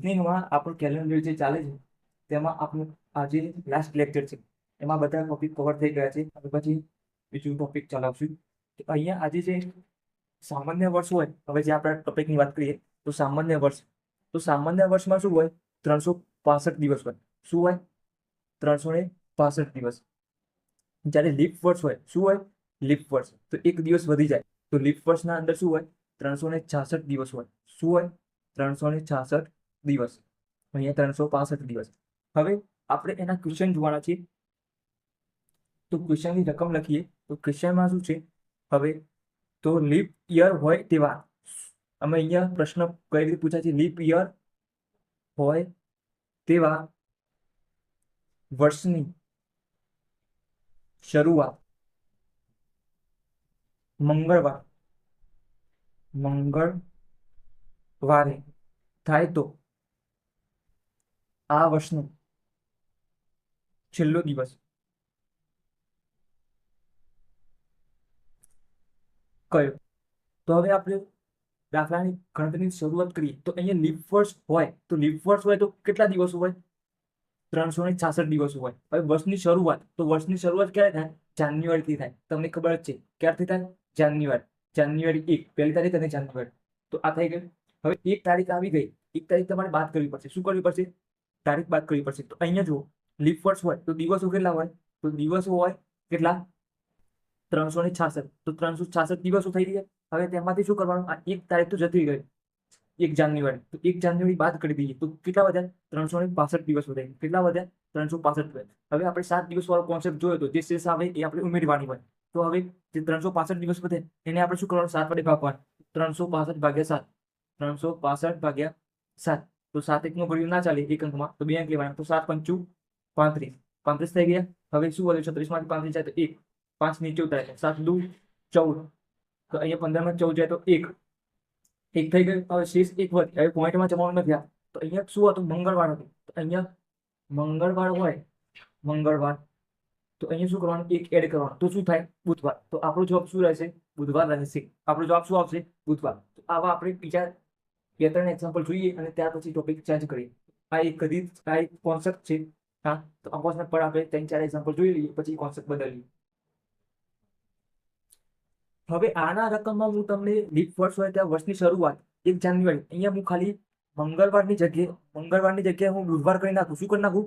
રિઝનિંગમાં આપણું કેલેન્ડર જે ચાલે છે તેમાં આપણું આજે લાસ્ટ લેક્ચર છે, એમાં બધા ટોપિક કવર થઈ ગયા છે. હવે પછી બીજું ટોપિક ચલાવશું. તો અહીંયા આજે જે સામાન્ય વર્ષ હોય, હવે જે આપણે ટોપિકની વાત કરીએ તો સામાન્ય વર્ષ. તો સામાન્ય વર્ષમાં શું હોય? 365 દિવસ હોય. શું હોય? 365 દિવસ. જ્યારે લીપ વર્ષ હોય, શું હોય? લીપ વર્ષ. તો એક દિવસ વધી જાય. તો લીપ વર્ષના અંદર શું હોય? 366 દિવસ હોય. શું હોય? 366 દિવસ. અહીંયા 365 દિવસ. હવે આપણે એના ક્વેશ્ચન જોવાના છે. તો ક્વેશ્ચનની રકમ લખીએ તો ક્વેશ્ચનમાં શું છે? હવે તો લીપ યર હોય તેવા, અમે અહીંયા પ્રશ્ન કઈ રીતે પૂછાય છે? લીપ યર હોય તેવા વર્ષની શરૂઆત મંગળવારે થાય તો આ વર્ષનો છેલ્લો દિવસ કયો? તો હવે આપણે દાખલાની ગણતરીની શરૂઆત કરીએ તો અહીંયા લીપ વર્ષ હોય તો લીપ વર્ષ હોય તો કેટલા દિવસો હોય? 366 દિવસો હોય. હવે વર્ષની શરૂઆત, તો વર્ષની શરૂઆત ક્યારે થાય? જાન્યુઆરીથી થાય. તમને ખબર જ છે ક્યારથી થાય? જાન્યુઆરી 1, પહેલી તારીખ અને જાન્યુઆરી. તો આ થઈ ગયું. હવે એક તારીખ આવી ગઈ, એક તારીખ તમારે બાદ કરવી પડશે. શું કરવી પડશે? તારીખ બાદ કરવી પડશે. તો અહીંયા જુઓ, લીપ વર્ષ હોય તો દિવસો કેટલા હોય? તો દિવસો હોય કેટલા? 366. તો 366 દિવસો થઈ ગયા. હવે તેમાંથી શું કરવાનું? આ એક તારીખ તો જતી ગઈ, 1 જાન્યુઆરી. તો 1 જાન્યુઆરી બાદ કરી દઈએ તો કેટલા વધ્યા? 365 દિવસ વધ્યા. કેટલા વધ્યા? 365 વધ્યા. હવે આપણે 7 દિવસ વાળો કોન્સેપ્ટ જોયો તો જે શેષ આવે એ આપણે ઉમેરવાની હોય. તો હવે જે 365 દિવસ વધે એને આપણે શું કરવાનું? 7 વડે ભાગવાનું. 365 ભાગ્યા 7. 365 ભાગ્યા 7. તો 7 એકનું ઘડિયું ના ચાલે એક અંકમાં, તો 2 અંક લેવાના. તો 7 પંચું 35. 35 થઈ ગયા. હવે શું વધ્યું? 36 માંથી 35 જાય તો 1, 5 નીચે ઉતારે. 7 દુ 14. તો અહીંયા 15 માં 14 જાય તો 1 થઈ ગયું. હવે શેષ 1 વધી. હવે પોઈન્ટમાં જવાનું નથી. તો અહીંયા શું હતું? મંગળવાર હતું. તો અહીંયા મંગળવાર હોય, મંગળવાર, તો અહીંયા શું કરવાનું? 1 એડ કરવાનું. તો શું થાય? બુધવાર. તો આપણો જવાબ શું રહેશે? બુધવાર રહેશે. આપણો જવાબ શું આવશે? બુધવાર. તો આવા આપણે બીજા 2-3 એક્ઝામ્પલ જોઈએ અને ત્યાર પછી ટોપિક ચેન્જ કરીએ. આ એક કોન્સેપ્ટ છે. હા, તો આ કોન્સેપ્ટ પર આપણે 3-4 એક્ઝામ્પલ જોઈ લઈએ, પછી કોન્સેપ્ટ બદલીએ. હવે આના રકમમાં હું તમને લીપ વર્ષ હોય ત્યાં વર્ષની શરૂઆત 1 જાન્યુઆરી, અહીંયા હું ખાલી મંગળવારની જગ્યાએ હું બુધવાર કરી નાખું. શું કરી નાખું?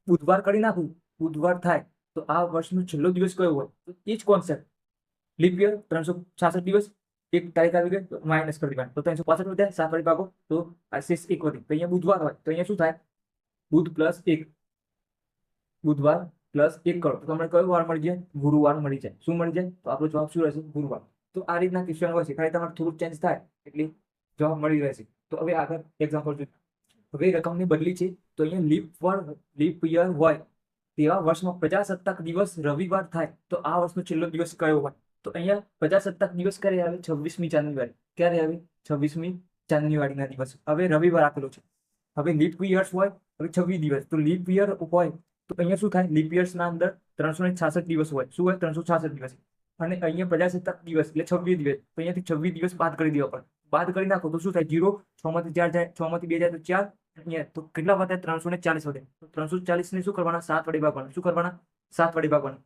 બુધવાર કરી નાખું. બુધવાર થાય તો આ વર્ષનો છેલ્લો દિવસ કયો હોય? તો એ જ કોન્સેપ્ટ, લીપ યર 366 દિવસ. એક તારીખ આવી ગઈ તો માઇનસ કરી દેવાનું. તો 365 વધ્યા, 7 વડે ભાગો તો આ શેષ 1 વધી. તો અહીંયા બુધવાર હોય તો અહીંયા શું થાય? બુધ પ્લસ 1, બુધવાર પ્લસ 1 કરો તો તમને કયો વાર મળી જાય? ગુરુવાર મળી જાય. શું મળી જાય? તો આપણો જવાબ શું રહેશે? ગુરુવાર. તો આ રીતના ક્વેશ્ચન હોય છે, ખાલી તમારે થોડુંક ચેન્જ થાય એટલે જવાબ મળી રહેશે. તો હવે આગળ એક્ઝામ્પલ જોઈએ. હવે રકમની બદલી છે તો અહીંયા લીપ યર હોય તેવા વર્ષમાં પ્રજાસત્તાક દિવસ રવિવાર થાય તો આ વર્ષનો છેલ્લો દિવસ કયો હોય? તો અહીંયા પ્રજાસત્તાક દિવસ ક્યારે આવે? 26મી જાન્યુઆરી. ક્યારે આવે? 26મી જાન્યુઆરીના દિવસ. હવે રવિવાર આપેલો છે. હવે લીપ યર્સ હોય, હવે 26 દિવસ. તો લીપ યર હોય તો અહીંયા શું થાય? લીપ યર્સના અંદર 366 દિવસ હોય. શું હોય? 366 દિવસ. અને અહીંયા પ્રજાસત્તાક દિવસ એટલે 26 દિવસ. તો અહીંયાથી 26 દિવસ બાદ કરી દેવા પડે. બાદ કરી નાખો તો શું થાય? 0. 6 માંથી 4 જાય, 6 માંથી 2 જાય તો 4. અહીંયા તો કેટલા વધે? 340 વધે. તો 340 ને શું કરવાના? 7 વડે ભાગવાના. શું કરવાના? 7 વડે ભાગવાના.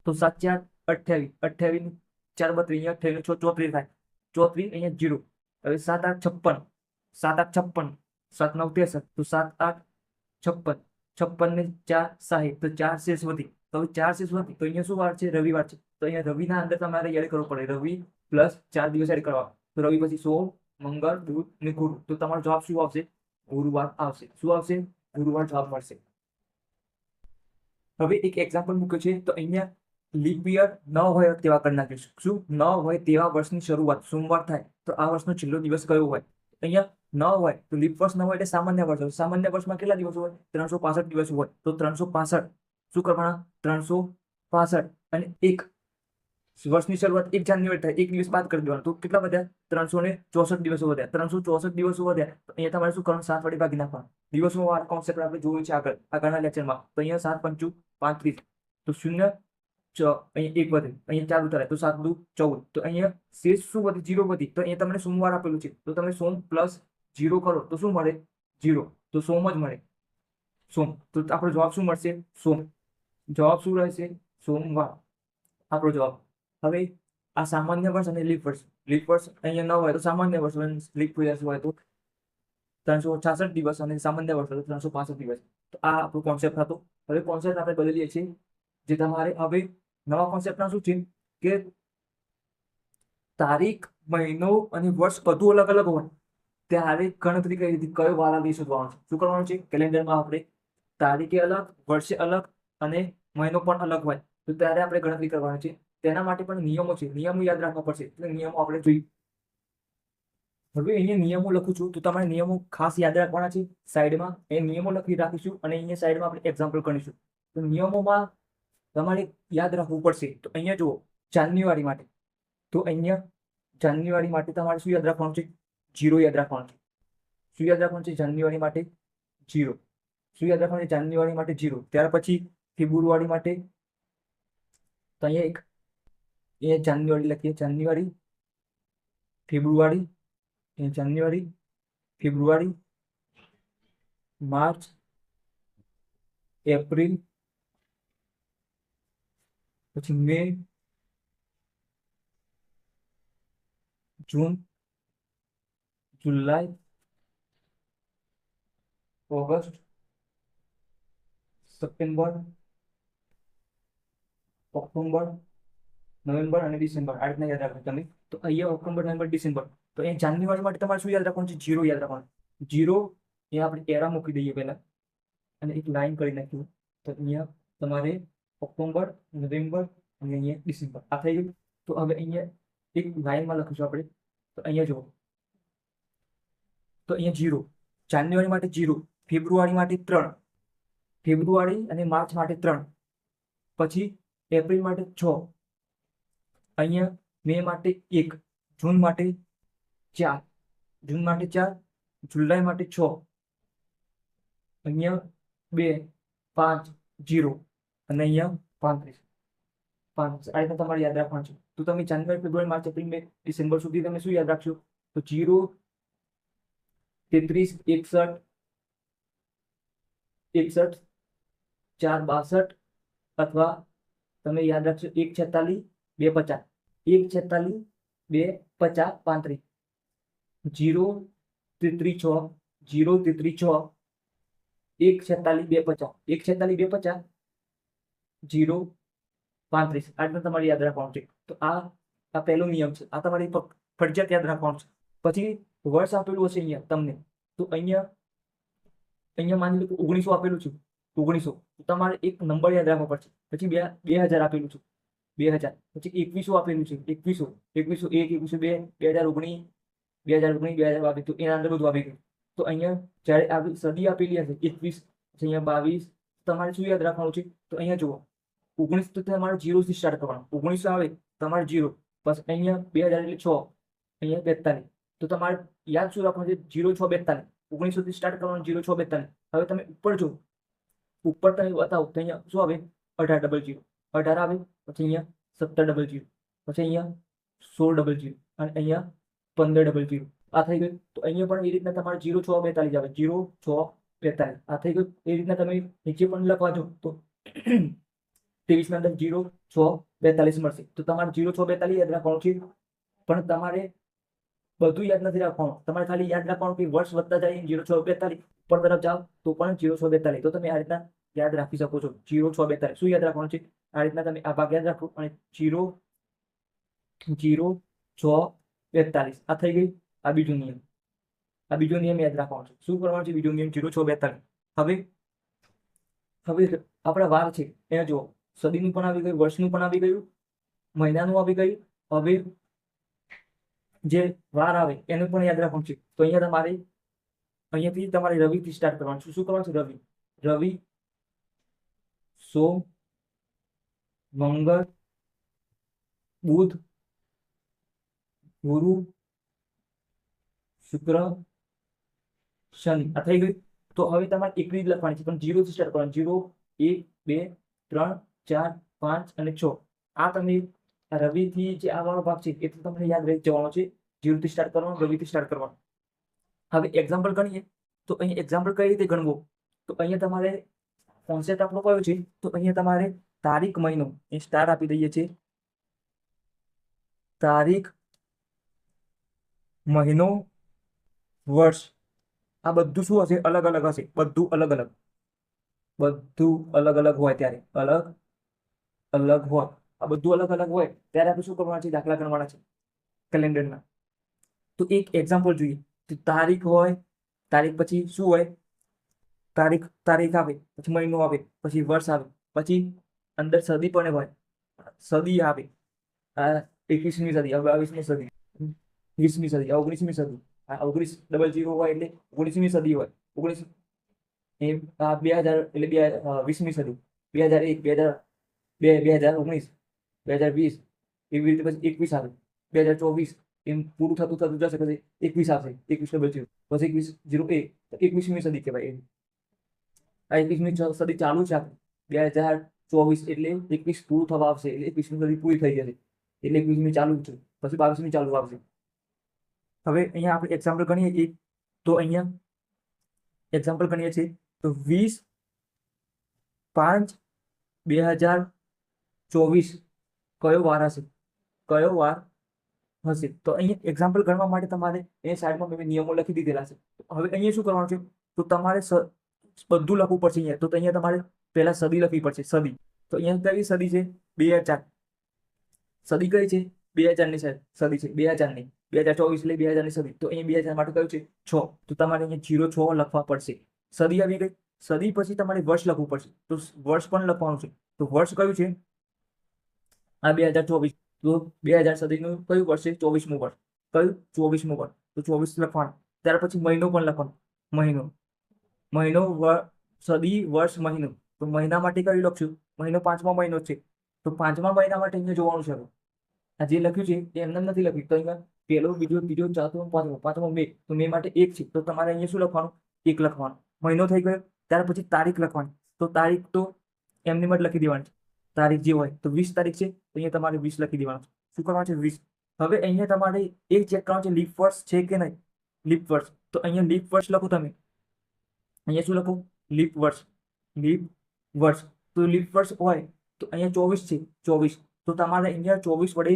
તો 7 4 28. 28 ને 4 32. અહીંયા 28 6 34 થાય. 34 અહીંયા 0. હવે 7 8 56. 7 8 56. 7 9 63. તો 7 8 56. 56 ને 4 60. તો 4 શેષ વધી. તો હવે 4 શેષ વધી તો અહીંયા શું વાર છે? રવિવાર છે. તો અહીંયા રવિના અંદર તમારે એડ કરવો પડે. રવિ પ્લસ 4 દિવસ એડ કરવા. તો રવિ પછી સોમ, મંગળ, બુધ ને ગુરુ. તો તમારો જવાબ શું આવશે? ગુરુવાર આવશે. શું આવશે? ગુરુવાર જવાબ મળશે. હવે એક એક્ઝામ્પલ મૂક્યો છે તો અહીંયા લીપ યર ન હોય તેવા કરી નાખીશું. શું? ન હોય તેવા વર્ષની શરૂઆત સોમવાર થાય તો આ વર્ષનો છેલ્લો દિવસ કયો હોય? અહીંયા ન હોય તો લીપ વર્ષ ન હોય એટલે સામાન્ય વર્ષ હોય. સામાન્ય વર્ષમાં કેટલા દિવસો હોય? 365 દિવસો હોય. તો 365 શું કરવાના? 365 અને 1 વર્ષની શરૂઆત 1 જાન્યુઆરી થાય, 1 દિવસ બાદ કરી દેવાનું. તો કેટલા વધ્યા? 364 દિવસો વધ્યા. 364 દિવસો વધ્યા તો અહીંયા તમારે શું કરવાનું? 7 વડે ભાગી નાખવાનું. દિવસનો કોન્સેપ્ટ આપણે જોયું છે આગળના લેક્ચરમાં. તો અહીંયા 7 પંચું 35. તો 0 અહીંયા 1 વધે, અહીંયા 4 ઉતારે તો 7 દુ 14, તો અહીંયા શેષ શું વધી? 0 વધી. તો અહીંયા તમને સોમવાર આપેલું છે, તો તમે સોમ પ્લસ 0 કરો તો શું મળે? 0. તો સોમ જ મળે, સોમ. તો આપણો જવાબ શું મળશે? સોમ. જવાબ શું રહેશે? સોમવાર આપણો જવાબ. હવે આ સામાન્ય વર્ષ અને લીપ વર્ષ. લીપ વર્ષ અહીંયા ન હોય તો સામાન્ય વર્ષ, લીપ વર્ષ હોય તો 366 દિવસ અને સામાન્ય વર્ષ હોય તો 365 દિવસ. તો આ આપણો કોન્સેપ્ટ હતો. હવે કોન્સેપ્ટ આપણે બદલીએ છીએ, જે તમારે હવે નવા કોન્સેપ્ટમાં શું છે કે તારીખ, મહિનો અને વર્ષ બધું અલગ અલગ હોય ત્યારે ગણતરી કઈ રીતે, કયો વાર આવે શોધવાનો છે. શું કરવાનું છે? કેલેન્ડરમાં આપણે તારીખે અલગ, વર્ષે અલગ અને મહિનો પણ અલગ હોય તો ત્યારે આપણે ગણતરી કરવાની છે. તેના માટે પણ નિયમો છે, નિયમો યાદ રાખવા પડશે. એટલે નિયમો આપણે જોઈએ. હવે અહીંયા નિયમો લખું છું તો તમારે નિયમો ખાસ યાદ રાખવાના છે. સાઈડમાં એ નિયમો લખી રાખીશું અને અહીંયા સાઈડમાં આપણે એક્ઝામ્પલ કરીશું. તો નિયમોમાં તમારે યાદ રાખવું પડશે. તો અહીંયા જુઓ, જાન્યુઆરી માટે, તો અહીંયા જાન્યુઆરી માટે તમારે શું યાદ રાખવાનું છે? 0 યાદ રાખવાનું છે. શું યાદ રાખવાનું છે જાન્યુઆરી માટે? 0. શું યાદ રાખવાનું છે જાન્યુઆરી માટે? 0. ત્યાર પછી ફેબ્રુઆરી માટે, તો અહીંયા જાન્યુઆરી લખીએ, જાન્યુઆરી, ફેબ્રુઆરી, જાન્યુઆરી, ફેબ્રુઆરી, માર્ચ, એપ્રિલ, પછી મે, જૂન, જુલાઈ, ઓગસ્ટ, સપ્ટેમ્બર, ઓક્ટોબર, નવેમ્બર અને ડિસેમ્બર. આ રીતના યાદ રાખો તમે. તો અહીંયા ઓક્ટોબર, નવેમ્બર, ડિસેમ્બર. તો અહીંયા જાન્યુઆરી માટે તમારે શું યાદ રાખવાનું છે? 0 યાદ રાખવાનું. 0 એ આપણે એરા મૂકી દઈએ પહેલા અને એક લાઈન કરી નાખ્યું. તો અહીંયા તમારે ઓક્ટોબર, નવેમ્બર અને અહીંયા ડિસેમ્બર. આ થઈ ગયું. તો હવે અહીંયા એક લાઈનમાં લખીશું આપણે. તો અહીંયા જુઓ, તો અહીંયા 0, જાન્યુઆરી માટે 0, ફેબ્રુઆરી માટે 3, ફેબ્રુઆરી અને માર્ચ માટે 3, પછી એપ્રિલ માટે 6, અહીંયા મે માટે 1, જૂન માટે 4, જૂન માટે 4, જુલાઈ માટે 6, અહીંયા 2, 5, 0 અને અહીંયા 35. આ રીતના તમારે યાદ રાખવાનું છે. તો તમે જાન્યુઆરી, ફેબ્રુઆરી, માર્ચ, એપ્રિલ, મે, ડિસેમ્બર સુધી તમે શું યાદ રાખશો? તો 0, 33, 61, 61, 4, 62 અથવા તમે યાદ રાખશો 1, 46, 2, 50, 1, 46, 2, 50, 35, 0, 33, 6, 0, 33, 6, 1, 46, 2, 50, 1, 46, 2, 50, 0, 35. આ રીતના તમારે યાદ રાખવાનું છે. તો આ પહેલો નિયમ છે. આ તમારી ફરજિયાત યાદ રાખવાનું છે. પછી વર્ષ આપેલું હશે અહીંયા તમને, તો અહીંયા માની લો કે 1900 આપેલું છે, 1900. તો તમારે એક નંબર યાદ રાખવો પડશે. પછી 2000 આપેલું છે, 2000. પછી 2100 આપેલું છે, 2100, 2101, 2102, 2019, 2019, 2022. તો એના અંદર બધું આવી ગયું. તો અહીંયા જ્યારે આવી સદી આપેલી હશે 21, અહીંયા 22, તમારે શું યાદ રાખવાનું છે? તો અહીંયા જુઓ, 19 તો તમારે 0 થી સ્ટાર્ટ કરવાનું. 1900 આવે તમારે 0, બસ અહીંયા 2000 એટલે 6, અહીંયા 42. તો તમારે યાદ શું રાખવાનું છે? 0, 6, 42. 1900 થી સ્ટાર્ટ કરવાનું, 0, 6, 42. હવે તમે ઉપર જો, ઉપર તમે બતાવો તો અહીંયા શું આવે? 1800, 18 આવે. પછી અહીંયા 1700, પછી અહીંયા 1600 અને અહીંયા 1500. આ થઈ ગયું. તો અહીંયા પણ એ રીતના તમારે 0, 6, 42 આવે, 0, 6, 42. આ થઈ ગયું. એ રીતના તમે નીચે પણ લખવા જો તો 23 ના અંદર 0, 6, 42 મળશે. તો તમારે 0, 6, 42 યાદ રાખવાનું છે. પણ તમારે બધું યાદ નથી રાખવાનું. તમારે ખાલી યાદ રાખવાનું કે વર્ષ વધતા જાય 0, 6, 42 ઉપર તરફ જાઓ તો પણ 0, 6, 42. તો તમે આ રીતના યાદ રાખી શકો છો. 0, 6, 42 શું યાદ રાખવાનું છે? આ રીતના તમે આ ભાગ યાદ રાખો અને 0, 0, 6, 42. આ થઈ ગઈ. આ બીજો નિયમ, આ બીજો નિયમ યાદ રાખવાનો છે. શું કરવાનું છે? બીજો નિયમ 0, 6, 42. હવે આપણા વાર છે અહીંયા જુઓ, સદીનું પણ આવી ગયું, વર્ષનું પણ આવી ગયું, મહિનાનું આવી ગયું. હવે જે વાર આવે એનું પણ યાદ રાખવાનું છે. તો અહીંયા તમારે અહીંયાથી તમારે રવિથી સ્ટાર્ટ કરવાનું છે. શું કરવાનું છે? રવિ, રવિ, સોમ, મંગળ, બુધ, ગુરુ, શુક્ર, શનિ. આ થઈ ગયું. તો હવે તમારે એક રીત લખવાની છે, પણ 0 થી સ્ટાર્ટ કરવાનું. 0, 1, 2, 3, 4, 5 અને 6. આ તમે રવિથી જે આ વાળો ભાગ છે એ તો તમને યાદ રહી જવાનો છે. 0 થી સ્ટાર્ટ કરવાનું, રવિથી સ્ટાર્ટ કરવાનું. હવે એક્ઝામ્પલ ગણીએ તો અહીંયા એક્ઝામ્પલ કઈ રીતે ગણવું? તો અહીંયા તમારે કોન્સેપ્ટ આપણો કયો છે? તો અહીંયા તમારે તારીખ, મહિનો એ સ્ટાર આપી દઈએ છીએ. તારીખ, મહિનો, વર્ષ, આ બધું શું હશે? અલગ અલગ હશે. બધું અલગ અલગ હોય ત્યારે અલગ હોય. આ બધું અલગ અલગ હોય ત્યારે આપણે શું કરવાના છે? દાખલા ગણવાના છે કેલેન્ડરના. તો એક એક્ઝામ્પલ જોઈએ. તો તારીખ હોય, તારીખ પછી શું હોય? તારીખ આવે, પછી મહિનો આવે, પછી વર્ષ આવે, પછી અંદર સદી પણ હોય, સદી આવે. આ 21મી સદી, 22મી સદી, 20મી સદી, 19મી સદી. આ 1900 હોય એટલે 19મી સદી હોય. 19 એમ 2000 એટલે 20મી સદી, 2001, 2019, 2020, એવી રીતે પછી 21 આવે, 2024, એમ પૂરું થતું જશે. પછી 21 આવશે, 2100, પછી 2101, તો 21મી સદી કહેવાય. આ 21મી સદી ચાલુ છે. 2024 એટલે 21 પૂરું થવા આવશે એટલે 21મી સદી પૂરી થઈ જશે એટલે 21મી ચાલુ છે. પછી 22મી ચાલુ આવશે. હવે અહીંયા આપણે એક્ઝામ્પલ ગણીએ એક. તો અહીંયા એક્ઝામ્પલ ગણીએ છીએ તો 20/5/2024 કયો વાર હશે? તો અહીંયા એક્ઝામ્પલ ગણવા માટે તમારે એ સાઈડમાં મેં નિયમો લખી દીધેલા છે. હવે અહીંયા શું કરવાનું છે? તો તમારે બધું લખવું પડશે અહીંયા. તો અહીંયા તમારે પહેલા સદી લખવી પડશે. સદી તો અહીંયા કઈ સદી છે? 2004. સદી કઈ છે? 2000ની સદી છે. 2000ની 2024 એટલે 2000ની સદી. તો અહીંયા 2000 માટે કયું છે? 6. તો તમારે અહીંયા 06 લખવા પડશે. સદી આવી ગઈ. સદી પછી તમારે વર્ષ લખવું પડશે. તો વર્ષ પણ લખવાનું છે. તો વર્ષ કયું છે? આ 2024. તો 2000 સદીનું કયું વર્ષ છે? 24મું વર્ષ. કયું? 24મું વર્ષ. તો 24 લખવાનું. ત્યાર પછી મહિનો પણ લખવાનો. મહિનો, સદી, વર્ષ, મહિનો. તો મહિના માટે કયું લખશું? મહિનો 5મો મહિનો છે. તો 5મા મહિના માટે અહીંયા જોવાનું છે. આ જે લખ્યું છે એ એમને નથી લખ્યું. તો અહીંયા પહેલો, બીજો, ત્રીજો, ચોથો, પાંચમો મે. તો મે માટે 1 છે. તો તમારે અહીંયા શું લખવાનું? 1 લખવાનું. મહિનો થઈ ગયો. ત્યાર પછી તારીખ લખવાની. તો તારીખ તો એમની મત લખી દેવાની. તારીખ જે હોય તો 20 તારીખ છે. તો અહીંયા તમારે 20 લખી દેવાનું. શું કરવાનું છે? 20. હવે અહીંયા તમારે એક ચેક કરવાનું છે લીપ વર્ષ છે કે નહીં. લીપ વર્ષ. તો અહીંયા લીપ વર્ષ લખો તમે. અહીંયા શું લખો? લીપ વર્ષ. તો લીપ વર્ષ હોય તો અહીંયા 24 છે. 24. તો તમારે અહીંયા 24 વડે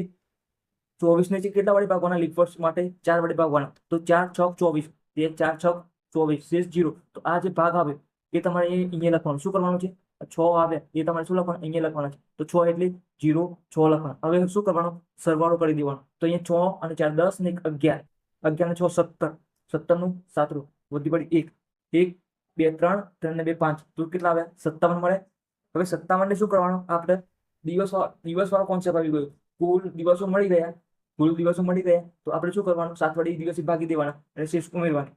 24 ને કેટલા વડે ભાગવાના? લીપ વર્ષ માટે 4 વડે ભાગવાના. તો 4 6 24. 4 6 24 શેષ 0. તો આ જે ભાગ આવે એ તમારે અહીંયા લખવાનું. શું કરવાનું છે? 6 આવે એ તમારે શું લખવાનું? અહીંયા લખવાના છે. તો 6 એટલે 0 6 લખવાના. હવે શું કરવાનું? સરવાળો કરી દેવાનો. તો અહીંયા 6 અને 4 10 ને 11. 11 ને 6 17. 17નું 7 વધી પડી 1. 1 2 3 3 ને 2 5. તો કેટલા આવ્યા? 57 મળે. હવે 57 ને શું કરવાનું? આપણે દિવસવાળો કોન્સેપ્ટ આવી ગયો. કુલ દિવસો મળી ગયા. તો આપણે શું કરવાનું? 7 વડે દિવસે ભાગી દેવાના અને શેષ ઉમેરવાના.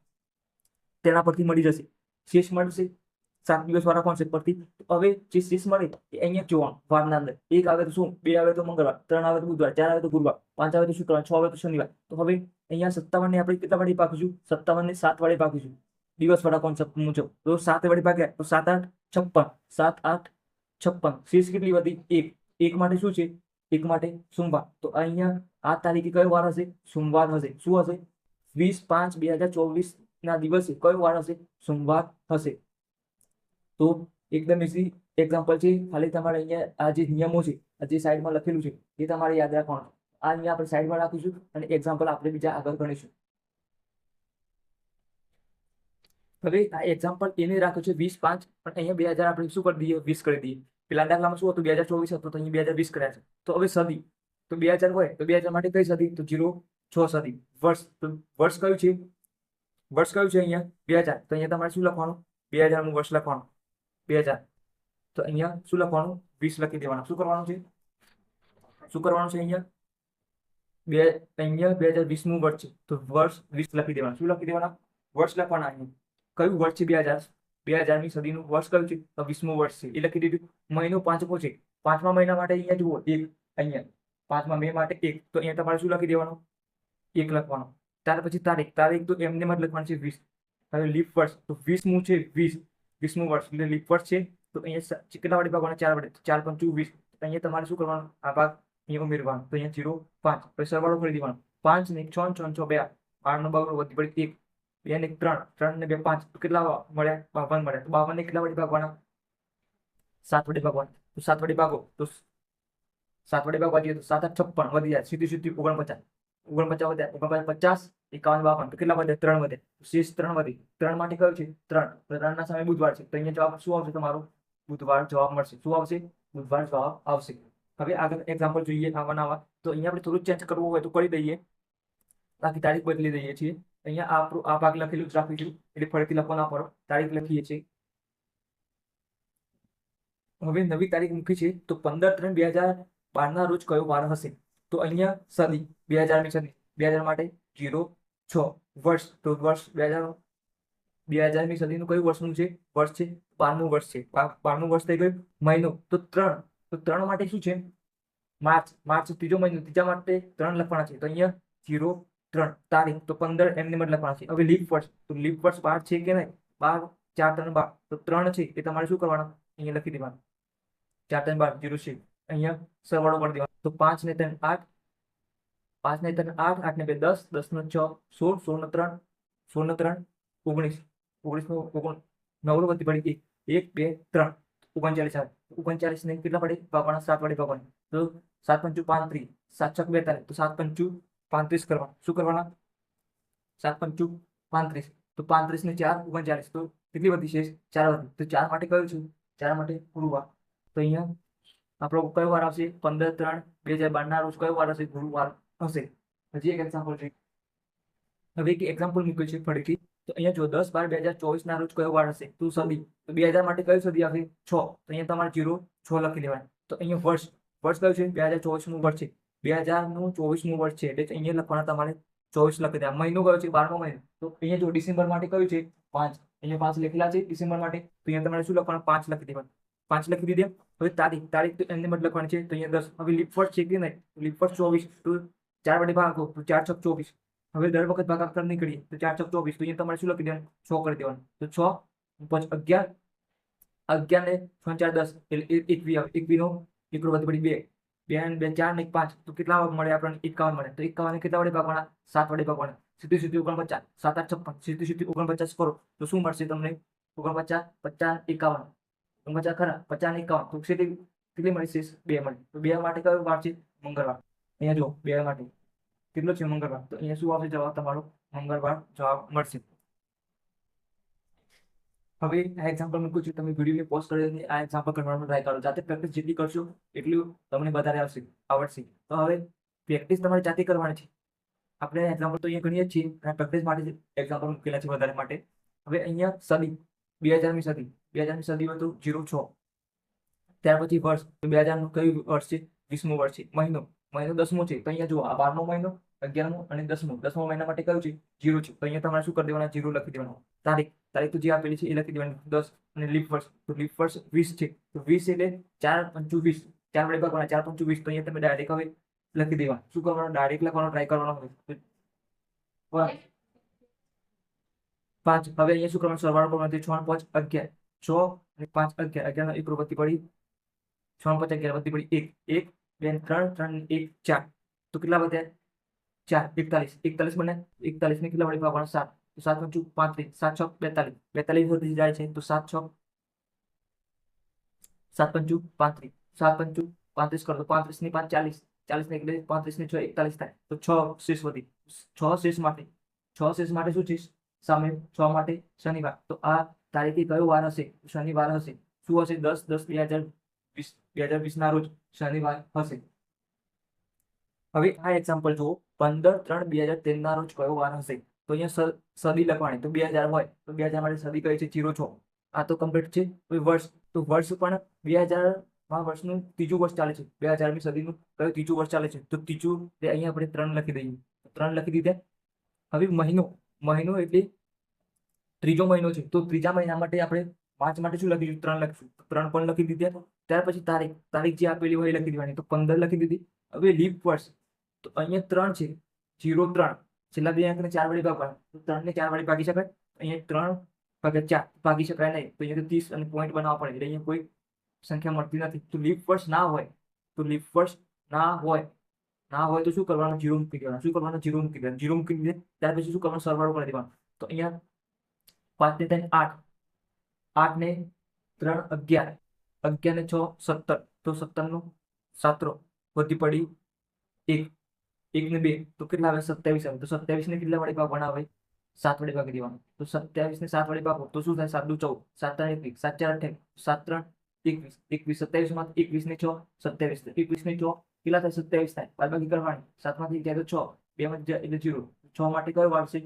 તેના પરથી મળી જશે. શેષ મળશે 7 દિવસવાળા કોન્સેપ્ટ પરથી. હવે જે શેષ મળે એ અહીંયા જોવાનું વારના અંદર. 1 આવે તો શું? 2 આવે તો મંગળવાર, 3 આવે તો બુધવાર, 4 આવે તો ગુરુવાર, 5 આવે તો શુક્રવાર, 6 આવે તો શનિવાર. તો હવે અહીંયા 57 ને આપણે કેટલા વડે ભાગીશું? 57 ને 7 વડે ભાગીશું દિવસવાળા કોન્સેપ્ટ મુજબ. તો 7 વડે ભાગ્યા તો 7 8 56. 7 8 56. શેષ કેટલી વધી? 1. 1 માટે શું છે? 1 માટે સોમવાર. તો અહીંયા આ તારીખે કયો વાર હશે? સોમવાર હશે. શું હશે? 20/5/2024 ના દિવસે કયો વાર હશે? સોમવાર હશે. તો એકદમ ઇઝી એક્ઝામ્પલ છે. ખાલી તમારે અહીંયા આ જે નિયમો છે, આ જે સાઈડમાં લખેલું છે એ તમારે યાદ રાખવાનું. આ અહીંયા આપણે સાઈડમાં રાખીશું અને એક્ઝામ્પલ આપણે બીજા આગળ ગણીશું. હવે આ એક્ઝામ્પલ એને રાખ્યું છે 20/5, પણ અહીંયા 2000 આપણે શું કરી દઈએ? 20 કરી દઈએ. પેલા દાખલામાં શું હતું? 2024 હતું, તો અહીંયા 2020 કર્યા છે. તો હવે સદી તો 2000 હોય તો 2000 માટે કઈ સદી? તો 06 સદી. વર્ષ તો વર્ષ કયું છે? અહીંયા 2000. તો અહીંયા તમારે શું લખવાનું? 2000નું વર્ષ લખવાનું. 2000. તો અહીંયા શું લખવાનું? 20 લખી દેવાના. શું કરવાનું છે? અહીંયા 2020નું વર્ષ છે તો વર્ષ 20 લખી દેવાના. શું લખી દેવાના? વર્ષ લખવાના. અહીંયા કયું વર્ષ છે? 2000ની સદીનું વર્ષ કયું છે? તો 20મું વર્ષ છે એ લખી દીધું. મહિનો 5મો છે. 5મા મહિના માટે અહીંયા જુઓ 1. અહીંયા 5મા મે માટે 1. તો અહીંયા તમારે શું લખી દેવાનું? 1 લખવાનું. ત્યાર પછી તારીખ તો એમને જ લખવાનું છે 20. હવે લીપ વર્ષ તો 20મું છે. 20મું વર્ષ એટલે લીપ વર્ષ છે. તો અહીંયા કેટલા વડે ભાગવાના? 4 વડે. 4 × 5 = 20. તો અહીંયા તમારે શું કરવાનું, આ ભાગ અહીંયા ઉમેરવાનો, તો અહીંયા 0 5, પછી સરવાળો કરી દેવાનો, 5 ને 6 6 6 2 8 નો બાવન વધી પડી 1, 2 ને 3 3 ને 2 5, તો કેટલા મળ્યા, 52 મળ્યા. તો 52 ને કેટલા વડે ભાગવાના, 7 વડે ભાગવાના. તો 7 વડે ભાગો તો 7 વડે ભાગવા જઈએ તો 7 8 56 વધી જાય, સીધી સીધી 49 વધ્યા, 49 50 51 52, તો કેટલા વધે, 3 વધે. શેષ 3 વધી, 3 માટે કયું છે 3, તો 3 ના સામે બુધવાર છે, તો અહીંયા જવાબ શું આવશે તમારો, બુધવાર જવાબ મળશે. શું આવશે, બુધવાર જવાબ આવશે. હવે આગળ એક્ઝામ્પલ જોઈએ આવા, તો અહીંયા આપણે થોડું ચેન્જ કરવું હોય તો કરી દઈએ, બાકી તારીખ બદલી દઈએ છીએ. અહીંયા આપણું આ ભાગ લખેલું જ રાખીશું, એટલે ફરીથી લખવા ના પડો, તારીખ લખીએ છીએ. હવે નવી તારીખ મૂકી છે, તો 15/3/2012 ના રોજ કયો વાર હશે, તો અહીંયા સદી 2000 ની સદી, 2000 માટે 06 વર્ષ, તો વર્ષ 2000 ની સદીનું કયું વર્ષનું છે, વર્ષ છે 12મું વર્ષ છે. 12મું વર્ષ થઈ ગયું. મહિનો તો 3, તો 3 માટે શું છે, માર્ચ ત્રીજો મહિનો, ત્રીજા માટે 3 લખવાના છે, તો અહીંયા 03. તારીખ તો 15 એમને મત લખવાના છે. હવે લીપ વર્ષ, તો લીપ વર્ષ 12 છે કે નહીં, 12 4 3 12, તો 3 છે એ તમારે શું કરવાના, અહીંયા લખી દેવાનું, 4 3 12 0 છે, અહીંયા સરવાળો કરી દેવાનો, તો 5 ને 3 8, 5 ને 3 8, 8 ને 2 10, 10 ને 6 16, 16 ને 3 16 ને 3 19, 19 નો 9 વધી પડી 1 2 3 39 આવે. 39 ને કેટલા પડે ભાગવાના, 7 વડે ભાગવાના, તો 7 5 35, 7 6 42, તો 7 5 35 કરવાના. શું કરવાના, 7 5 35, તો 35 ને 4 39, તો કેટલી વધી છે 4 વધી, તો 4 માટે કયું છે, 4 માટે ગુરુવાર. તો અહીંયા આપણો કયો વાર આવશે, 15/3/2012 ના રોજ કયો વાર હશે, ગુરુવાર હશે. હજી એક એક્ઝામ્પલ છે, હવે એક એક્ઝામ્પલ મૂક્યું છે ફરીથી, તો અહીંયા જો 10/12/2024 ના રોજ કયો વાર હશે, તો સદી, તો 2000 માટે કઈ સદી આવશે 6, તો અહીંયા તમારે 06 લખી દેવાનું. તો અહીંયા વર્ષ કયું છે, 2024 નું વર્ષ છે, 2000 નું 24મું વર્ષ છે, એટલે અહીંયા લખવાના તમારે 24 લખી દેવા. મહિનો કયો છે, 12મો મહિનો, તો અહીંયા જો ડિસેમ્બર માટે કયું છે 5, અહીંયા 5 લખેલા છે ડિસેમ્બર માટે, તો અહીંયા તમારે શું લખવાનું, 5 લખી દેવાનું, 5 લખી દીધે. હવે તારીખ તો એમને મત લખવાની છે, તો અહીંયા 10. હવે લીપ વર્ષ છે કે નહીં, લીપ વર્ષ 24, તો 4 વડે ભાગો તો 4 6 24. હવે દર વખત ભાગાકાર નહીં કરીએ, તો 4 6 24, તો અહીંયા તમારે શું લખી દેવાનું, 6 કરી દેવાનું, તો 6 5 11, 11 ને 6 4 10, એટલે 21 આવે. 21 નો એકડો વધી પડી 2, 2 ને 2 4 ને 5, તો કેટલા મળે આપણને, 51 મળે. તો 51 ને કેટલા વડે ભાગવાના, 7 વડે ભાગવાના, સીધી સીધી 49, 7 8 56, સીધી સીધી 49 કરો, તો શું મળશે તમને, 49 50 51, 49 ખરા 50 ને 51, તો સીધી કેટલી મળી, 2 મળી. તો 2 માટે કયો વાર છે, મંગળવાર. અહીંયા જો 2 માટે કેટલો છે, મંગળવાર, તો અહીંયા શું આવશે જવાબ તમારો, મંગળવાર જવાબ મળશે. હવે આ એક્ઝામ્પલ મૂકું છું, તમે વિડીયોને પોઝ કરીને આ એક્ઝામ્પલ કરવાનો ટ્રાય કરો, જાતે પ્રેક્ટિસ જેટલી કરશો એટલું તમને વધારે આવડશે. તો હવે પ્રેક્ટિસ તમારે જાતે કરવાની છે. આપણે એક્ઝામ્પલ તો અહીંયા ગણીએ જ છીએ, અને પ્રેક્ટિસ માટે એક્ઝામ્પલ મૂકેલા છે વધારે માટે. હવે અહીંયા સદી 2000 ની સદી, 2000 ની સદી હોય તો 06. ત્યાર પછી વર્ષ, તો 2000 નું કયું વર્ષ છે, 20મું વર્ષ છે. મહિનો 10મું છે, તો અહીંયા જુઓ આ 12મો મહિનો, 11મો અને 10મો મહિના માટે કયું છે, 0 છે, તો અહીંયા તમારે શું કરી દેવાના, 0 લખી દેવાનું. તારીખ તો જે આપેલી છે એ લખી દેવાની 10, અને લીપ વર્ષ, તો લીપ વર્ષ 20 છે, તો 20 એટલે 4 5 20, 4 વડે ભાગવાના, 4 5 20, તો અહીંયા તમે ડાયરેક્ટ હવે લખી દેવાનું. શું કરવાનું, ડાયરેક્ટ લખવાનો ટ્રાય કરવાનો. 5, હવે અહીંયા શું કરવાનું, સરવાળો કરવાનો, 6 5 11, 6 અને 5 11, 11 નો એકડો વધી પડી 6 5 11 વધી પડી 1 1 2 3 3 1 4, તો કેટલા વધ્યા 4 41 બને. 41 ને કેટલા વડે ભાગવાના, 7, તો 7 5 35, 7 6 42, 42 વધી જાય છે, તો 7 6 7 5 35, 7 5 35 કરો, તો 35 ની 5 40, 40 ને 35 ને 6 41 થાય, તો 6 શેષ વધી. 6 શેષ માટે શું છે, સામે 6 માટે શનિવાર, તો આ તારીખે કયો વાર હશે, શનિવાર હશે. શું હશે, 10/10/2020 ના રોજ શનિવાર હશે. હવે આ એક્ઝામ્પલ જુઓ, 15/3/2013 ના રોજ કયો વાર હશે, તો અહીંયા સદી લખવાની, તો 2000 હોય તો 2000 માટે સદી કઈ છે, 06. આ તો કમ્પ્લીટ છે. વર્ષ, તો વર્ષ પણ 2000 વર્ષનું ત્રીજું વર્ષ ચાલે છે, 2000મી સદીનું કયું ત્રીજું વર્ષ ચાલે છે, તો ત્રીજું તે અહીંયા આપણે 3 લખી દઈએ, 3 લખી દીધા. હવે મહિનો એટલે ત્રીજો મહિનો છે, તો ત્રીજા મહિના માટે આપણે માર્ચ માટે શું લખીશું, 3 લખીશું, 3 પણ લખી દીધા. ત્યાર પછી તારીખ જે આપેલી હોય એ લખી દેવાની, તો 15 લખી દીધી. હવે લીપ વર્ષ, તો અહીંયા 3 છે, 03, છેલ્લા 2 અંકને 4 વડે ભાગવાના, તો 3 ને 4 વડે ભાગી શકાય, અહીંયા 3/4 ભાગી શકાય નહીં, તો અહીંયા 30 અને પોઈન્ટ બનાવવા પડે, એટલે અહીંયા કોઈ સંખ્યા મળતી નથી. તો લીપ વર્ષ ના હોય તો લીપ વર્ષ ના હોય તો શું કરવાનું? જીરો મૂકી દેવાનું. શું કરવાનું? જીરો મૂકી દેવાનું. જીરો મૂકી દે ત્યાર પછી શું કરવાનું? સરવાળો કરી દેવાનો. તો અહીંયા 5 ને 3 8, 8 ને 3 11, 11 ને 6 17, તો 17 નો 7 વધી પડી 1, 1 ને 2 તો કેટલા આવે? 27 આવે. તો 27 ને કેટલા વડે ભાગવાના આવે? 7 વડે ભાગી દેવાનું. તો 27 ને 7 વડે ભાગો તો શું થાય? 7 દુ 14, 7 3 21, 7 4 28, 7 3 21, 21 27 માં 21 ને 6 27, 21 ને 6 કેટલા થાય? 27 થાય. બાદબાકી કરવાની. 7 માંથી જાય તો 6, 2 માં જાય એટલે 0. 6 માટે કયો વાર છે?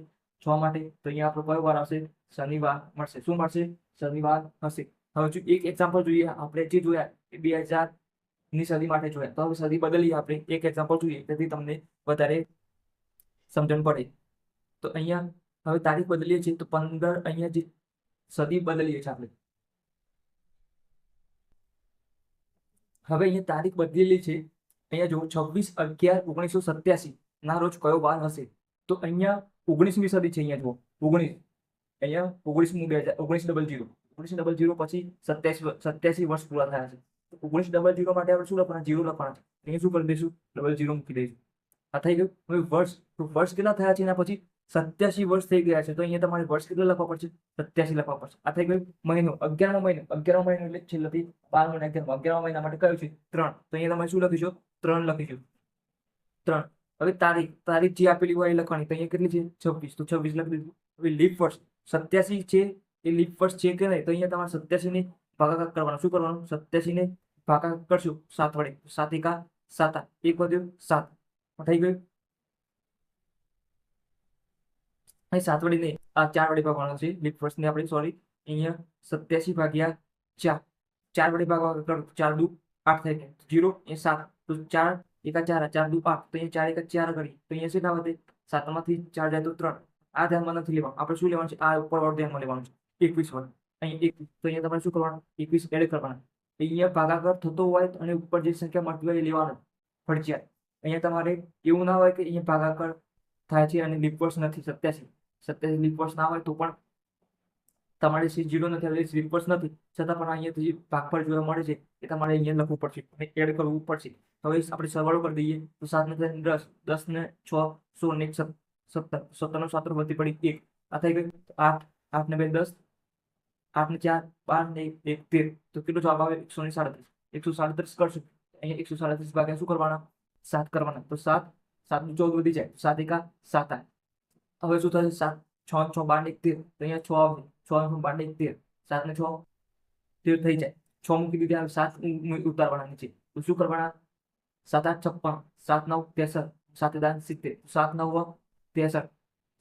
6 માટે તો અહીંયા આપણો કયો વાર આવશે? શનિવાર મળશે. શું મળશે? શનિવાર હશે. હવે જો એક એક્ઝામ્પલ જોઈએ. આપણે જે જોયા એ 2000 ની સદી માટે જોયા. તો હવે સદી બદલીએ આપણે. એક એક્ઝામ્પલ જોઈએ તેથી તમને વધારે સમજણ પડે. તો અહીંયા હવે તારીખ બદલીએ છીએ તો 15, અહીંયા જે સદી બદલીએ છીએ આપણે. હવે અહીંયા તારીખ બદલેલી છે. અહીંયા જો 26/11/1987 ના રોજ કયો વાર હશે? તો અહીંયા 19મી સદી છે. અહીંયા જુઓ 19, અહીંયા 19 2000, 1900 પછી 87 વર્ષ પૂરા થયા છે. 1900 માટે આપણે શું લખવાના? 0 લખવાના છે. અહીંયા શું કરી દઈશું? 00 મૂકી દઈશું. આ થઈ ગયું. હવે વર્ષ, તો વર્ષ કેટલા થયા છે? એના પછી 87 વર્ષ થઈ ગયા છે. તો અહીંયા તમારે વર્ષ કેટલા લખવા પડશે? 87 લખવા પડશે. આ થઈ ગયું. મહિનો 11મો મહિનો, 11મો મહિનો એટલે છેલ્લેથી 12મો ને 11મો. 11મા મહિના માટે કયું છે? 3. તો અહીંયા તમારે શું લખીશું? 3 લખીશું. 3. હવે તારીખ જે આપેલી હોય એ લખવાની. તો અહીંયા કેટલી છે? 26. તો 26 લખી દીધું. હવે લીપ વર્ષ 87 છે એ લીપ વર્ષ છે કે નહીં? તો અહીંયા તમારે 87 ને ભાગાકાર કરવાનો. શું કરવાનું? 87 ને ભાગાકાર કરશું 7 વડે. 7 એકા 7, 1 વધ્યું 7. થઈ ગયું. અહીં 7 વડે નહીં, આ 4 વડે ભાગવાનો છે લીપ વર્ષને આપણે. સોરી, અહીંયા 87 ભાગ્યા 4, 4 વડે ભાગાકાર કરો. 4 દુ 8 થઈ ગયા. 0 એ 7, તો 4 એકા 4, 4 દુ 8, તો અહીંયા 4 એકા 4 કરી. તો અહીંયા કેટલા વધે? 7 માંથી 4 જાય તો 3. આ ધ્યાનમાં નથી લેવાનું. આપણે શું લેવાનું છે? આ ઉપર વાળું ધ્યાનમાં લેવાનું છે. 21 વડે અહીંયા 21. તો અહીંયા તમારે શું કરવાનું? 21 એડ કરવાના. અહીંયા ભાગાકાર થતો હોય અને ઉપર જે સંખ્યા મળતી હોય એ લેવાનું ફરજિયાત. અહીંયા તમારે એવું ના હોય કે અહીંયા ભાગાકાર થાય છે અને લીપ વર્ષ નથી. 87 લીપ વર્ષ ના હોય તો પણ તમારે 0 નથી આવે, લીપ વર્ષ નથી છતાં પણ અહીંયા જે ભાગફળ જોવા મળે છે એ તમારે અહીંયા લખવું પડશે અને એડ કરવું પડશે. હવે આપણે સરવાળો કરી દઈએ તો 7 ને 10, 10 ને 6 16 ને 17, 17 નો 7 વધી પડી 1. આ થઈ ગયું. 8, 8 ને 2 10, 8 ને 4 12 ને 1 13. તો કેટલો જવાબ આવે? 137. 137 કરશું. અહીંયા 137 ભાગ્યા શું કરવાના? 7 કરવાના. તો 7, 7 નું 14 વધી જાય. 7 એકા 7 આવે. હવે શું થશે? 7, 6, 6 12 ને 1 13. તો અહીંયા 6 આવશે. 6 નું 12 ને 1 13. 7 ને 6 13 થઈ જાય. 6 મૂકી દીધી. હવે 7 ઉતારવાના નીચે. તો શું કરવાના? 7 8 56, 7 9 63, 7 દાન 70, 7 9 63,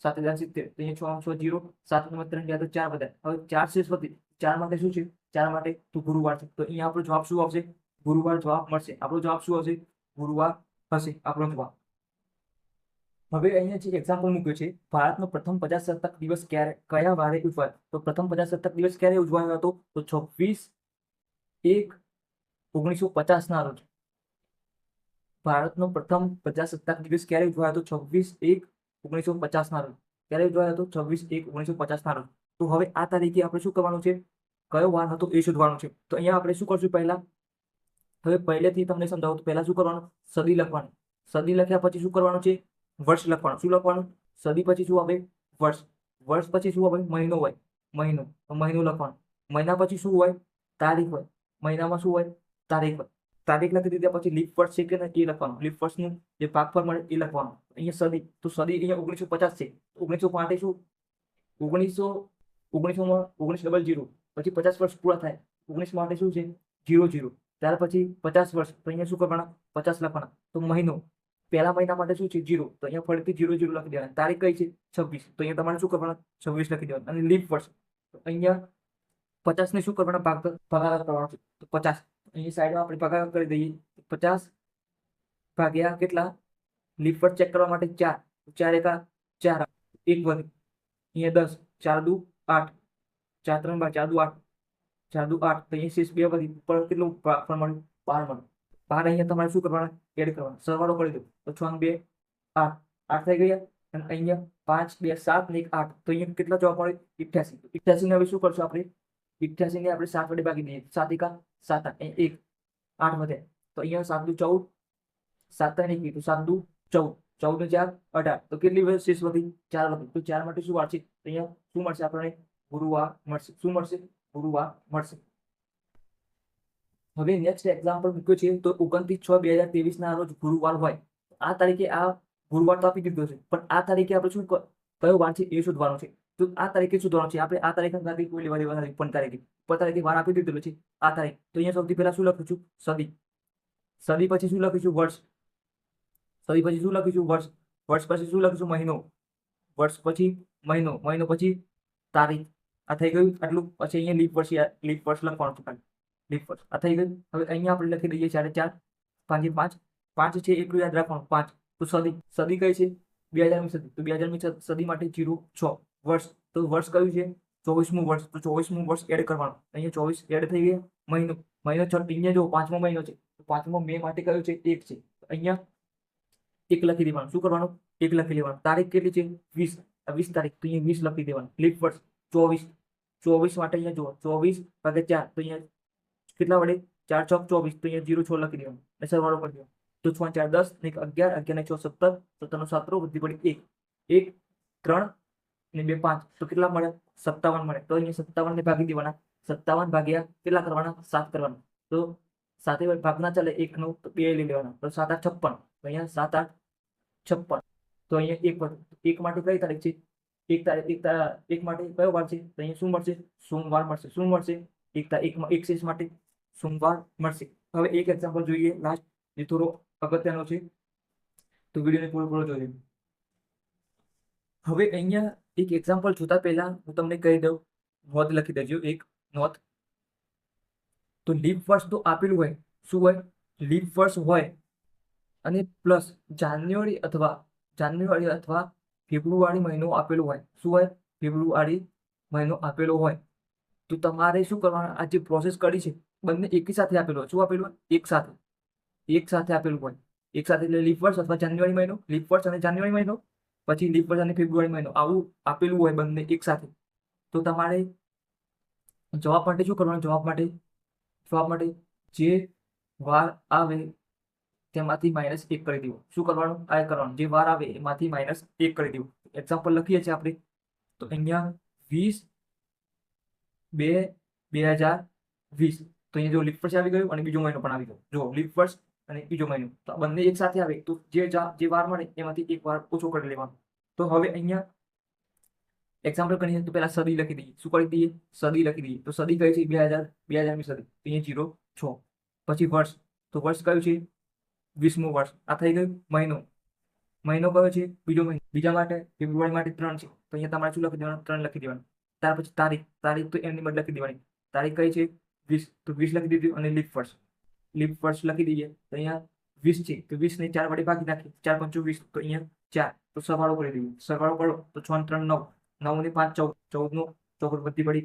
7 દાન 70. તો અહીંયા 6 6 0, 7 નંબર 3 ગયા તો 4 બધા. હવે 4 શેષ વધી. 4 માટે શું છે? 4 માટે તો ગુરુવાર છે. તો અહીંયા આપણો જવાબ શું આવશે? ગુરુવાર જવાબ મળશે. આપણો જવાબ શું આવશે? ગુરુવાર હશે આપણો જવાબ. હવે અહીંયા જે એક્ઝામ્પલ મૂક્યો છે, ભારતનો પ્રથમ પ્રજાસત્તાક દિવસ કયા વારે ઉજવાયો? તો પ્રથમ પ્રજાસત્તાક દિવસ ક્યારે ઉજવાયો હતો? તો 26/1/1950 ના રોજ. ભારતનો પ્રથમ પ્રજાસત્તાક દિવસ ક્યારે ઉજવાયો હતો? 26/1/1950 ના રોજ. ક્યારે ઉજવાયો હતો? 26/1/1950 ના રોજ. તો હવે આ તારીખે આપણે શું કરવાનું છે? કયો વાર હતો એ શોધવાનું છે. તો અહીંયા આપણે શું કરશું? પહેલા હવે પહેલેથી તમને સમજાવું. તો પહેલા શું કરવાનું? સદી લખવાનું. સદી લખ્યા પછી શું કરવાનું છે? વર્ષ લખવાનું. શું લખવાનું? સદી પછી શું આવે? વર્ષ. વર્ષ પછી શું આવે? મહિનો હોય. મહિનો. તો મહિનો લખવાનું. મહિના પછી શું હોય? તારીખ હોય. મહિનામાં શું હોય? તારીખ હોય. તારીખ લખી દીધા પછી લીપ વર્ષ છે કે નહીં એ લખવાનું. લીપ વર્ષનું જે ભાગફળ મળે એ લખવાનું. અહીંયા સદી, તો સદી અહીંયા 1950 છે. 1900 માટે શું? 1900માં 1900 પછી 50 વર્ષ પૂરા થાય. 19 માટે શું છે? 00. ત્યાર પછી 50 વર્ષ. તો અહીંયા શું કરવાના? 50 લખવાના. તો મહિનો, પહેલા મહિના માટે શું છે? 0. તો અહીંયા ફરીથી 00 લખી દેવાના. તારીખ કઈ છે? 26. તો અહીંયા તમારે શું કરવાના? 26 લખી દેવાના. અને લીપ વર્ષ તો અહીંયા 50 ને શું કરવાના? ભાગાકાર કરવાનો છે. તો 50 અહીંયા સાઈડમાં આપણે ભાગાકાર કરી દઈએ. 50 ભાગ્યા કેટલા? લીપ વર્ષ ચેક કરવા માટે 4. 4 એકા 4, 1 વધે. અહીંયા 10, 4 દુ 8, 4 3 4 દુ 8, 4 દુ 8. તો અહીંયા શેષ 2 વધી. ઉપર કેટલું ભાગફળ મળ્યું? 12 મળ્યું. 12 અહીંયા તમારે શું કરવાના? એડ કરવાના. સરવાળો કરી દો. તો 6 ને 2 8, 8 થઈ ગયા. અને અહીંયા 5 2 7 ને 1 8. તો અહીંયા કેટલા જવાબ મળે? 88. 88 ને હવે શું કરશું આપણે? 88 ને આપણે 7 વડે ભાગી દઈએ. 7 એકા 7, 1 8 વધે. તો અહીંયા 7 દુ 14, 7 ત્રણ 21, તો 7 દુ 14, 14 ને 4 18, તો કેટલી શેષ વધી? 4 વધી. તો 4 માટે શું વાર છે? તો અહીંયા શું મળશે આપણને? ગુરુવાર મળશે. શું મળશે? ગુરુવાર મળશે. હવે નેક્સ્ટ એક્ઝામ્પલ મૂક્યો છે તો 29/6/2023 ના રોજ ગુરુવાર હોય. આ તારીખે આ ગુરુવાર તો આપી દીધો છે, પણ આ તારીખે આપણે શું કયો વાર છે એ શોધવાનો છે. તો આ તારીખે શોધવાનો છે આપણે. આ તારીખે નથી કોઈ લેવા દેવા નથી, પણ તારીખે વાર આપી દીધેલો છે આ તારીખ. તો અહીંયા સૌથી પહેલા શું લખું છું? સદી. સદી પછી શું લખીશું? વર્ષ. સદી પછી શું લખીશું? વર્ષ. વર્ષ પછી શું લખીશું? મહિનો. વર્ષ પછી મહિનો. મહિનો પછી તારીખ. આ થઈ ગયું આટલું. પછી અહીંયા લીપ વર્ષ લખવાનું છે. લીપ વર્ષ આ થઈ ગયું. હવે અહીંયા આપણે લખી દઈએ 4 5 5 5 છે એટલું યાદ રાખવાનું. 5 તો સદી કઈ છે? 2000મી સદી. તો 2000મી સદી માટે 06 વર્ષ. તો વર્ષ કયું છે? 24મું વર્ષ. તો 24મું વર્ષ એડ કરવાનું. અહીંયા 24 એડ થઈ ગયા. મહિનો 6. અહીંયા જો 5મો મહિનો છે, તો 5મો મે માટે કયું છે? 1 છે. અહીંયા 1 લખી દેવાનું. શું કરવાનું? 1 લખી લેવાનું. તારીખ કેટલી છે? 20. 20 તારીખ. તો અહીંયા 20 લખી દેવાનું. લીપ વર્ષ 24. 24 માટે અહીંયા જુઓ 24/4. તો અહીંયા કેટલા વડે? 4 ચોક 24. તો અહીંયા 06 લખી દેવાનું. સરવાળો કરી દેવાનો. તો 6 4 10 ને 11, 11 ને 6 17, 17 નો 7 વધી પડી 1, 1 3 ને 2 5. તો કેટલા મળે? 57 મળે. તો અહીંયા 57 ને ભાગી દેવાના. 57 ભાગ્યા કેટલા કરવાના? 7 કરવાના. તો 7 ભાગ ના ચાલે, 1 નો તો 2 લઈ લેવાના. તો 7 8 56. તો અહીંયા 7 8 56. તો અહીંયા 1 માટે કઈ તારીખ છે? 1 તારીખ. 1 માટે કયો વાર છે? તો અહીંયા શું મળશે? સોમવાર મળશે. શું મળશે? 1 શેષ માટે સોમવાર મળશે. હવે એક એક્ઝામ્પલ જોઈએ લાસ્ટ, જે થોડો અગત્યનો છે, તો વિડીયોને પૂરો જોજો. હવે અહીંયા એક એક્ઝામ્પલ જોતા પહેલા હું તમને કહી દઉં, નોંધ લખી દેજો. એક નોંધ. તો લીપ વર્ષ તો આપેલું હોય. શું હોય? લીપ વર્ષ હોય અને પ્લસ જાન્યુઆરી અથવા ફેબ્રુઆરી મહિનો આપેલો હોય. શું હોય? ફેબ્રુઆરી મહિનો આપેલો હોય. તો તમારે શું કરવાનું? આ જે પ્રોસેસ કરી છે બંને એકી સાથે આપેલું હોય. શું આપેલું હોય? એક સાથે આપેલું હોય. એક સાથે એટલે લીપ વર્ષ અથવા જાન્યુઆરી મહિનો, લીપ વર્ષ અને જાન્યુઆરી મહિનો, પછી લીપ વર્ષ અને ફેબ્રુઆરી મહિનો, આવું આપેલું હોય બંને એક સાથે. તો તમારે જવાબ માટે શું કરવાનું? જવાબ માટે જે વાર આવે તેમાંથી -1 કરી દેવું. શું કરવાનું? આ કરવાનું. જે વાર આવે એમાંથી -1 કરી દેવું. એક્ઝામ્પલ લખીએ છીએ આપણે. તો અહીંયા 20/2/2020. તો અહીંયા જો લીપ વર્ષ આવી ગયું અને બીજો મહિનો પણ આવી ગયો. જો લીપ વર્ષ અને બીજો મહિનો, તો આ બંને એક સાથે આવે તો જે વાર મળે એમાંથી એક વાર ઓછો કરી લેવાનો. તો હવે અહીંયા એક્ઝામ્પલ કરીએ તો પહેલા સદી લખી દઈએ. શું કરી દઈએ? સદી લખી દઈએ. તો સદી કઈ છે? 2000મી સદી. તો અહીંયા 06. પછી વર્ષ. તો વર્ષ કયું છે? 20મું વર્ષ. આ થઈ ગયું. મહિનો કયો છે? બીજો મહિનો. બીજા માટે ફેબ્રુઆરી માટે 3 છે. તો અહીંયા તમારે શું લખી દેવાનું? 3 લખી દેવાનું. ત્યાર પછી તારીખ તો એમની બદલે લખી દેવાની. તારીખ કઈ છે? 20. તો 20 લખી દીધું. અને લીપ વર્ષ લખી દઈએ. તો અહીંયા 20 છે. તો 20 ને 4 વડે ભાગી નાખીએ. 4 5 20. તો અહીંયા 4. તો સરવાળો કરી દઈએ. સરવાળો કરો તો 6 3 9, 9 ને 5 14, 14 નો ચોકડ વધી પડી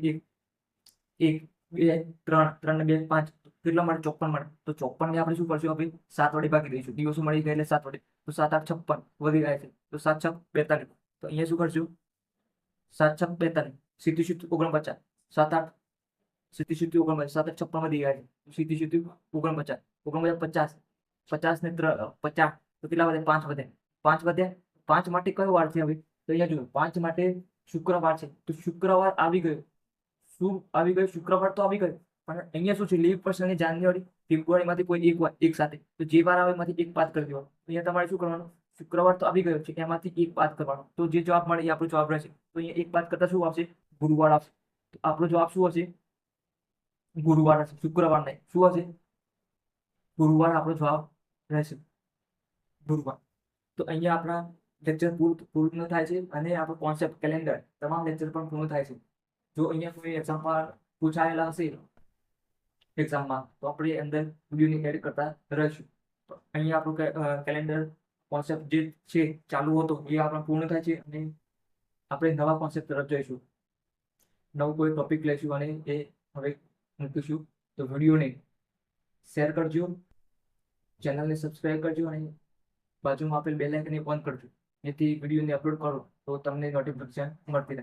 1 2 3, 3 ને 2 5. કેટલા મળે? 54 મળે. તો 54 ને આપણે શું કરશું? આપણે 7 વડે ભાગી દઈશું. દિવસો મળી ગયા એટલે 7 વડે. તો 7 8 56 વધી ગયા છે. તો 7 6 42. તો અહીંયા શું કરશું? 7 6 42, 77 49, 7 8 77 49, 7 8 56 વધી ગયા છે. 77 49, 49 50 ને 50. તો કેટલા વધે? 5 વધે. 5 વધ્યા. 5 માટે કયો વાર છે હવે? તો અહીંયા જુઓ, 5 માટે શુક્રવાર છે. તો શુક્રવાર આવી ગયો. શું આવી ગયું? શુક્રવાર તો આવી ગયો. પણ અહીંયા શું છે? લીપ વર્ષ અને જાન્યુઆરી ફેબ્રુઆરી માંથી કોઈ એક વાર એક સાથે. તો જે વાર આવે એમાંથી એક બાદ કરી દેવાનો. અહીંયા તમારે શું કરવાનું? શુક્રવાર તો આવી ગયો છે, એમાંથી એક બાદ કરવાનો. તો જે જવાબ મળે એ આપણો જવાબ રહેશે. તો અહીંયા એક બાદ કરતા શું આવશે? ગુરુવાર આવશે. તો આપણો જવાબ શું હશે? ગુરુવાર હશે. શુક્રવાર નહીં. શું હશે? ગુરુવાર આપણો જવાબ રહેશે. ગુરુવાર. તો અહીંયા આપણા લેક્ચર પૂર્ણ થાય છે અને આપણો કોન્સેપ્ટ કેલેન્ડર તમામ લેક્ચર પણ પૂર્ણ થાય છે. જો અહીંયા કોઈ એક્ઝામમાં પૂછાયેલા હશે એક્ઝામમાં, તો આપણે અંદર વિડીયોની એડ કરતા રહીશું. તો અહીંયા આપણું કેલેન્ડર કોન્સેપ્ટ જે છે ચાલુ હતો એ આપણે પૂર્ણ થાય છે અને આપણે નવા કોન્સેપ્ટ તરફ જઈશું. નવું કોઈ ટોપિક લઈશું અને એ હવે મૂકીશું. તો વિડીયોને શેર કરજો, ચેનલને સબસ્ક્રાઈબ કરજો અને બાજુમાં આપેલ બેલ આઇકનને ઓન કરજો, જેથી વિડીયોને અપલોડ કરો તો તમને નોટિફિકેશન મળતી રહે.